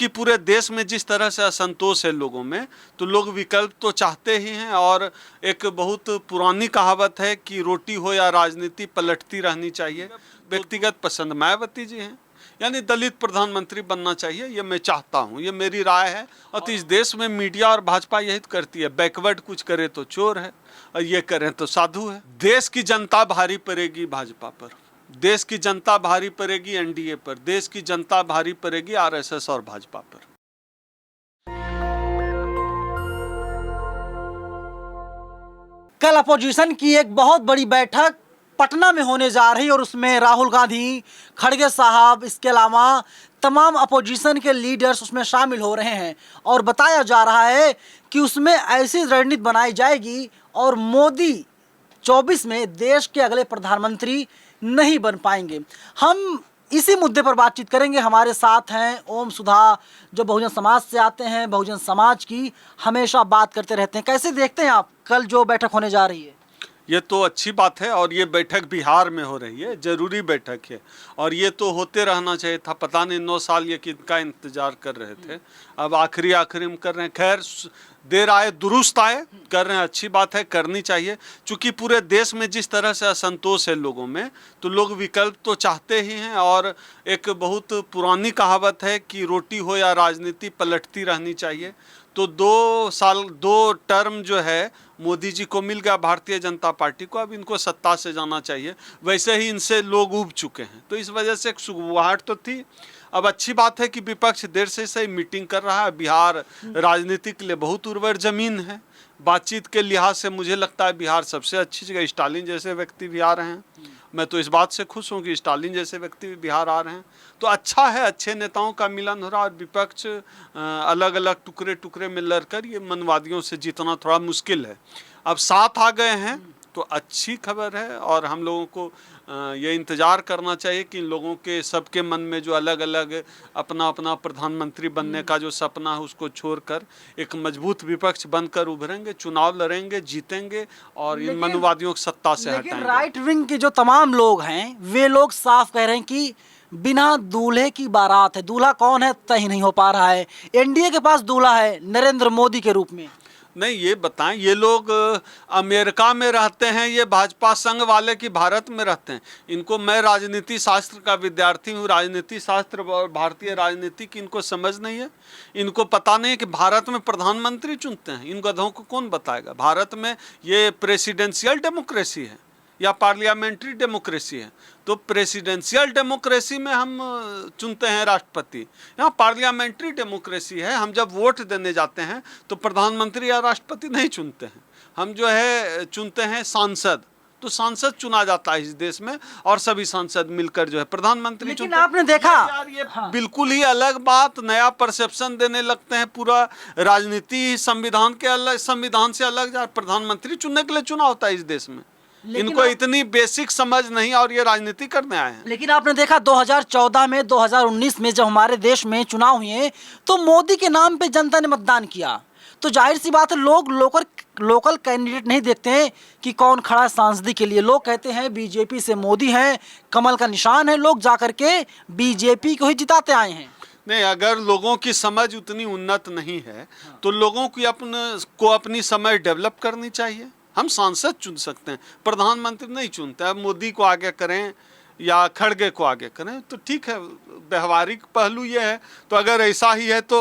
चूंकि पूरे देश में जिस तरह से असंतोष है लोगों में, तो लोग विकल्प तो चाहते ही हैं। और एक बहुत पुरानी कहावत है कि रोटी हो या राजनीति पलटती रहनी चाहिए। व्यक्तिगत पसंद मायावती जी हैं, यानी दलित प्रधानमंत्री बनना चाहिए, ये मैं चाहता हूँ, ये मेरी राय है। और इस देश में मीडिया और भाजपा यही करती है, बैकवर्ड कुछ करे तो चोर है और ये करें तो साधु है। देश की जनता भारी पड़ेगी भाजपा पर, देश की जनता भारी पड़ेगी एनडीए पर, देश की जनता भारी पड़ेगी आरएसएस और भाजपा पर। कल अपोजिशन की एक बहुत बड़ी बैठक पटना में होने जा रही और उसमें राहुल गांधी, खड़गे साहब, इसके अलावा तमाम अपोजिशन के लीडर्स उसमें शामिल हो रहे हैं। और बताया जा रहा है कि उसमें ऐसी रणनीति बनाई जाएगी और मोदी 24 में देश के अगले प्रधानमंत्री नहीं बन पाएंगे। हम इसी मुद्दे पर बातचीत करेंगे। हमारे साथ हैं ओम सुधा, जो बहुजन समाज से आते हैं, बहुजन समाज की हमेशा बात करते रहते हैं। कैसे देखते हैं आप कल जो बैठक होने जा रही है? ये तो अच्छी बात है और ये बैठक बिहार में हो रही है, जरूरी बैठक है और ये तो होते रहना चाहिए था। पता नहीं 9 साल ये किनका इंतजार कर रहे थे, अब आखिरी में कर रहे हैं। खैर, देर आए दुरुस्त आए, कर रहे हैं, अच्छी बात है, करनी चाहिए। चूंकि पूरे देश में जिस तरह से असंतोष है लोगों में, तो लोग विकल्प तो चाहते ही हैं। और एक बहुत पुरानी कहावत है कि रोटी हो या राजनीति पलटती रहनी चाहिए। तो 2 टर्म जो है मोदी जी को मिल गया, भारतीय जनता पार्टी को, अब इनको सत्ता से जाना चाहिए। वैसे ही इनसे लोग उब चुके हैं, तो इस वजह से एक सुगबुगाहट तो थी। अब अच्छी बात है कि विपक्ष देर से सही मीटिंग कर रहा है। बिहार राजनीति के लिए बहुत उर्वर जमीन है। बातचीत के लिहाज से मुझे लगता है बिहार सबसे अच्छी जगह। स्टालिन जैसे व्यक्ति भी आ रहे हैं, मैं तो इस बात से खुश हूँ कि स्टालिन जैसे व्यक्ति भी बिहार आ रहे हैं। तो अच्छा है, अच्छे नेताओं का मिलन हो रहा है। और विपक्ष अलग अलग टुकड़े में लड़कर ये मनवादियों से जीतना थोड़ा मुश्किल है। अब साथ आ गए हैं तो अच्छी खबर है। और हम लोगों को ये इंतज़ार करना चाहिए कि इन लोगों के सबके मन में जो अलग अलग अपना अपना प्रधानमंत्री बनने का जो सपना है, उसको छोड़कर एक मजबूत विपक्ष बनकर उभरेंगे, चुनाव लड़ेंगे, जीतेंगे और इन मनवादियों को सत्ता से हटाएंगे। लेकिन राइट विंग के जो तमाम लोग हैं, वे लोग साफ कह रहे हैं कि बिना दूल्हे की बारात है। दूल्हा कौन है तय नहीं हो पा रहा है। एनडीए के पास दूल्हा है नरेंद्र मोदी के रूप में। नहीं, ये बताएं, ये लोग अमेरिका में रहते हैं, ये भाजपा संघ वाले की भारत में रहते हैं। इनको, मैं राजनीति शास्त्र का विद्यार्थी हूँ, राजनीति शास्त्र और भारतीय राजनीति की इनको समझ नहीं है। इनको पता नहीं है कि भारत में प्रधानमंत्री चुनते हैं। इन गधों को कौन बताएगा? भारत में ये प्रेसिडेंशियल डेमोक्रेसी है या पार्लियामेंट्री डेमोक्रेसी है। तो प्रेसिडेंशियल डेमोक्रेसी में हम चुनते हैं राष्ट्रपति, यहाँ पार्लियामेंट्री डेमोक्रेसी है। हम जब वोट देने जाते हैं तो प्रधानमंत्री या राष्ट्रपति नहीं चुनते हैं, हम जो है चुनते हैं सांसद। तो सांसद चुना जाता है इस देश में और सभी सांसद मिलकर जो है प्रधानमंत्री चुनते हैं। आपने देखा यार, ये बिल्कुल ही अलग बात, नया परसेप्शन देने लगते हैं। पूरा राजनीति संविधान के अलग, संविधान से अलग प्रधानमंत्री चुनने के लिए चुना होता है इस देश में। इनको इतनी बेसिक समझ नहीं और ये राजनीति करने आए हैं। लेकिन आपने देखा 2014 में, 2019 में जब हमारे देश में चुनाव हुए तो मोदी के नाम पे जनता ने मतदान किया। तो जाहिर सी बात है, लोग लोकल कैंडिडेट नहीं देखते हैं कि कौन खड़ा है सांसदी के लिए। लोग कहते हैं बीजेपी से मोदी है, कमल का निशान है। लोग जाकर के बीजेपी को ही जिताते आए हैं। नहीं, अगर लोगों की समझ उतनी उन्नत नहीं है तो लोगों की अपनी समझ डेवलप करनी चाहिए। हम सांसद चुन सकते हैं, प्रधानमंत्री नहीं चुनते। अब मोदी को आगे करें या खड़गे को आगे करें तो ठीक है, व्यवहारिक पहलू ये है। तो अगर ऐसा ही है तो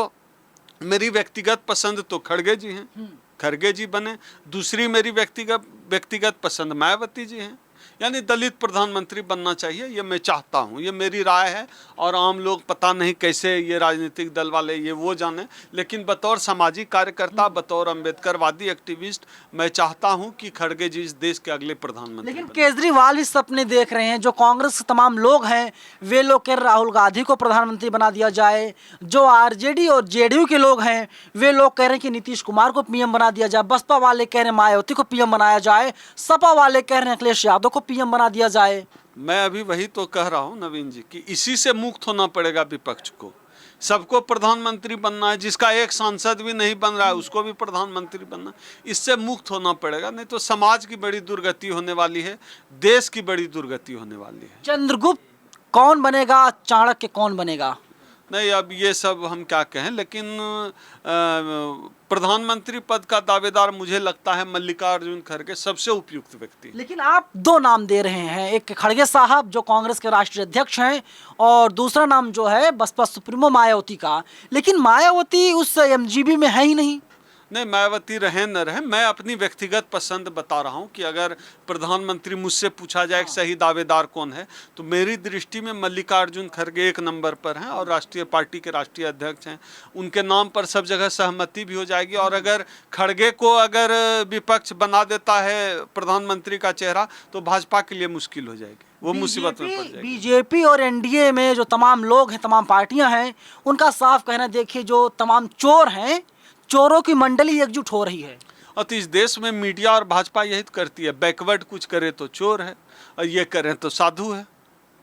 मेरी व्यक्तिगत पसंद तो खड़गे जी हैं, खड़गे जी बने। दूसरी मेरी व्यक्तिगत पसंद मायावती जी हैं, यानी दलित प्रधानमंत्री बनना चाहिए, ये मैं चाहता हूँ, ये मेरी राय है। और आम लोग पता नहीं कैसे ये राजनीतिक दल वाले ये वो जाने, लेकिन बतौर सामाजिक कार्यकर्ता, बतौर अम्बेडकरवादी एक्टिविस्ट, मैं चाहता हूँ कि खड़गे जी इस देश के अगले प्रधानमंत्री। लेकिन केजरीवाल भी सपने देख रहे हैं। जो कांग्रेस के तमाम लोग हैं वे लोग कह रहे राहुल गांधी को प्रधानमंत्री बना दिया जाए। जो आरजेडी और जेडीयू के लोग हैं वे लोग कह रहे हैं कि नीतीश कुमार को पीएम बना दिया जाए। बसपा वाले कह रहे हैं मायावती को पीएम बनाया जाए। सपा वाले कह रहे हैं अखिलेश यादव को पीएम बना दिया जाए। मैं अभी वही तो कह रहा हूँ नवीन जी कि इसी से मुक्त होना पड़ेगा विपक्ष को। सबको प्रधानमंत्री बनना है, जिसका एक सांसद भी नहीं बन रहा है उसको भी प्रधानमंत्री बनना, इससे मुक्त होना पड़ेगा। नहीं तो समाज की बड़ी दुर्गति होने वाली है, देश की बड़ी दुर्गति होने वाली है। चंद्रगुप्त कौन बनेगा, चाणक्य कौन बनेगा? नहीं, अब ये सब हम क्या कहें, लेकिन प्रधानमंत्री पद का दावेदार मुझे लगता है मल्लिकार्जुन खड़गे सबसे उपयुक्त व्यक्ति। लेकिन आप दो नाम दे रहे हैं, एक खड़गे साहब जो कांग्रेस के राष्ट्रीय अध्यक्ष हैं और दूसरा नाम जो है बसपा सुप्रीमो मायावती का। लेकिन मायावती उस एमजीबी में है ही नहीं। नहीं, मायावती रहे न रहे, मैं अपनी व्यक्तिगत पसंद बता रहा हूं कि अगर प्रधानमंत्री मुझसे पूछा जाए कि सही दावेदार कौन है, तो मेरी दृष्टि में मल्लिकार्जुन खड़गे एक नंबर पर हैं और राष्ट्रीय पार्टी के राष्ट्रीय अध्यक्ष हैं। उनके नाम पर सब जगह सहमति भी हो जाएगी। और अगर खड़गे को अगर विपक्ष बना देता है प्रधानमंत्री का चेहरा, तो भाजपा के लिए मुश्किल हो जाएगी, वो मुसीबत में पड़ जाएगी। बीजेपी और एनडीए में जो तमाम लोग हैं, तमाम पार्टियां हैं, उनका साफ कहना, देखिए जो तमाम चोर हैं, चोरों की मंडली एकजुट हो रही है। और तो इस देश में मीडिया और भाजपा यही तो करती है, बैकवर्ड कुछ करे तो चोर है और ये करें तो साधु है।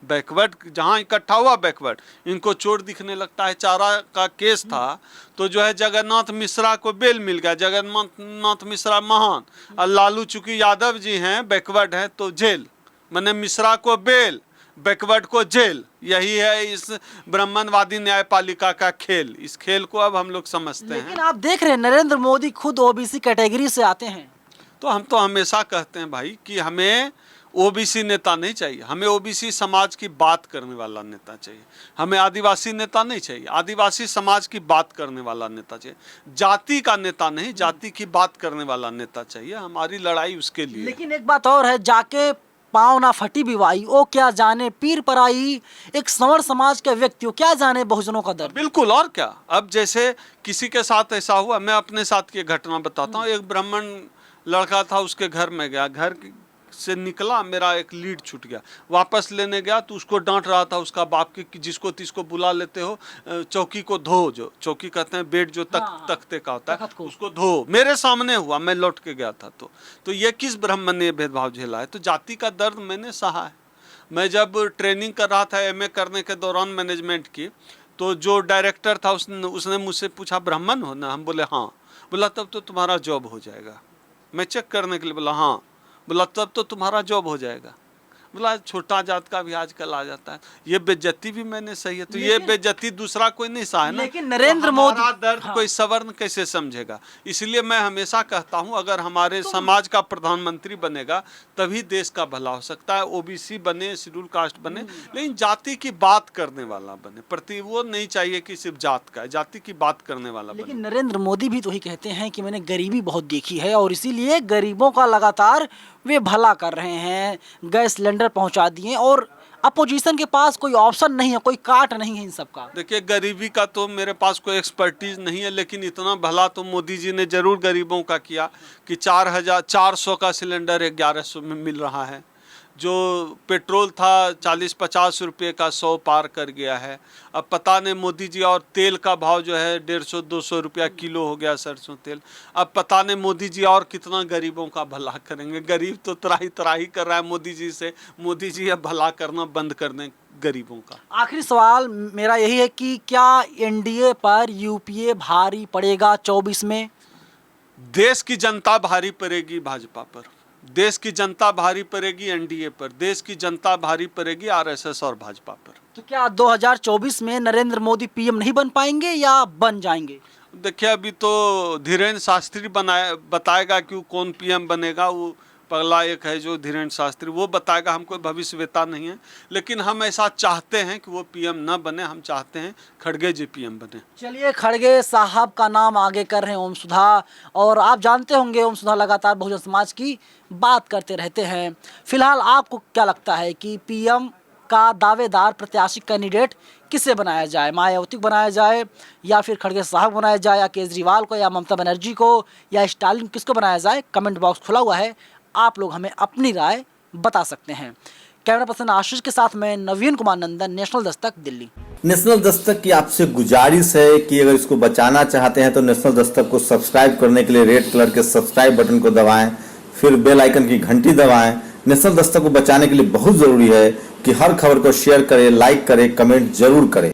बैकवर्ड जहाँ इकट्ठा हुआ बैकवर्ड, इनको चोर दिखने लगता है। चारा का केस था तो जो है जगन्नाथ मिश्रा को बेल मिल गया, जगन्नाथ मिश्रा महान, और लालू चूंकि यादव जी हैं, बैकवर्ड हैं, तो जेल। मैंने मिश्रा को बेल, बैकवर्ड को जेल। यही है इस ब्राह्मणवादी न्यायपालिका का खेल। इस खेल को अब हम लोग समझते हैं। लेकिन आप देख रहे हैं नरेंद्र मोदी खुद ओबीसी कैटेगरी से आते हैं। तो हम तो हमेशा कहते हैं भाई कि हमें ओबीसी नेता नहीं चाहिए, हमें ओबीसी समाज की बात करने वाला नेता चाहिए। हमें आदिवासी नेता नहीं चाहिए, आदिवासी समाज की बात करने वाला नेता चाहिए। जाति का नेता नहीं, जाति की बात करने वाला नेता चाहिए। हमारी लड़ाई उसके लिए। लेकिन एक बात और है, जाके पाँव ना फटी बिवाई, ओ क्या जाने पीर पर आई। एक संवर समाज के व्यक्ति हो, क्या जाने बहुजनों का दर्द। बिल्कुल, और क्या। अब जैसे किसी के साथ ऐसा हुआ, मैं अपने साथ की घटना बताता हूँ। एक ब्राह्मण लड़का था, उसके घर में गया, घर से निकला, मेरा एक लीड छूट गया। वापस लेने गया तो उसको डांट रहा था उसका बाप कि जिसको तिसको बुला लेते हो, चौकी को धो। जो चौकी कहते हैं बेड जो तख्ते का होता है, उसको धो। मेरे सामने हुआ, मैं लौट के गया था। तो ये किस ब्राह्मण ने भेदभाव झेला है? तो जाति का दर्द मैंने सहा है। मैं जब ट्रेनिंग कर रहा था एमए करने के दौरान मैनेजमेंट की, तो जो डायरेक्टर था उसने मुझसे पूछा, ब्राह्मण हो ना? हम बोले हाँ। बोला तब तो तुम्हारा जॉब हो जाएगा। मैं चेक करने के लिए बोला हाँ। बोला तब तो तुम्हारा जॉब हो जाएगा। बोला छोटा जात का भी आजकल आ जाता है। ये बेइज्जती भी मैंने सही है, तो ये बेइज्जती दूसरा कोई नहीं सहा है ना। लेकिन नरेंद्र मोदी का दर्द कोई सवर्ण कैसे समझेगा? इसलिए मैं हमेशा कहता हूं, अगर हमारे समाज का प्रधानमंत्री बनेगा तभी देश का भला हो सकता है। ओबीसी बने, शेड्यूल कास्ट बने, लेकिन जाति की बात करने वाला बने। प्रति वो नहीं चाहिए कि सिर्फ जात का, जाति की बात करने वाला बने। लेकिन नरेंद्र मोदी भी तो ही कहते हैं कि मैंने गरीबी बहुत देखी है और इसीलिए गरीबों का लगातार वे भला कर रहे हैं, गैस सिलेंडर पहुंचा दिए, और अपोजिशन के पास कोई ऑप्शन नहीं है, कोई काट नहीं है इन सब का। देखिए, गरीबी का तो मेरे पास कोई एक्सपर्टीज नहीं है, लेकिन इतना भला तो मोदी जी ने जरूर गरीबों का किया कि 4,400 का सिलेंडर 1100 में मिल रहा है। जो पेट्रोल था 40-50 रुपये का 100 पार कर गया है। अब पता नहीं मोदी जी, और तेल का भाव जो है 150-200 रुपया किलो हो गया सरसों तेल। अब पता नहीं मोदी जी और कितना गरीबों का भला करेंगे। गरीब तो त्राही कर रहा है मोदी जी से। मोदी जी अब भला करना बंद कर दें गरीबों का। आखिरी सवाल मेरा यही है कि क्या एनडीए पर यूपीए भारी पड़ेगा 24 में? देश की जनता भारी पड़ेगी भाजपा पर, देश की जनता भारी पड़ेगी एनडीए पर, देश की जनता भारी पड़ेगी आरएसएस और भाजपा पर। तो क्या 2024 में नरेंद्र मोदी पीएम नहीं बन पाएंगे या बन जाएंगे? देखिए, अभी तो धीरेन्द्र शास्त्री बताएगा कि कौन पीएम बनेगा। वो पगला एक है जो धीरेन्द्र शास्त्री, वो बताएगा। हमको भविष्यवेता नहीं है, लेकिन हम ऐसा चाहते हैं कि वो पीएम न बने। हम चाहते हैं खड़गे जी पीएम बने। चलिए, खड़गे साहब का नाम आगे कर रहे हैं ओम सुधा, और आप जानते होंगे ओम सुधा लगातार बहुजन समाज की बात करते रहते हैं। फिलहाल आपको क्या लगता है कि पीएम का दावेदार प्रत्याशी कैंडिडेट किसे बनाया जाए? मायावती को बनाया जाए, या फिर खड़गे साहब बनाया जाए, या केजरीवाल को, या ममता बनर्जी को, या स्टालिन, किसको बनाया जाए? कमेंट बॉक्स खुला हुआ है, आप लोग हमें अपनी राय बता सकते हैं। कैमरा पर्सन आशीष के साथ मैं नवीन कुमार नंदन, नेशनल दस्तक, दिल्ली। नेशनल दस्तक की आपसे गुजारिश है कि अगर इसको बचाना चाहते हैं तो नेशनल दस्तक को सब्सक्राइब करने के लिए रेड कलर के सब्सक्राइब बटन को दबाएं, फिर बेल आइकन की घंटी दबाएं। नेशनल दस्तक को बचाने के लिए बहुत जरूरी है कि हर खबर को शेयर करें, लाइक करें, कमेंट जरूर करें।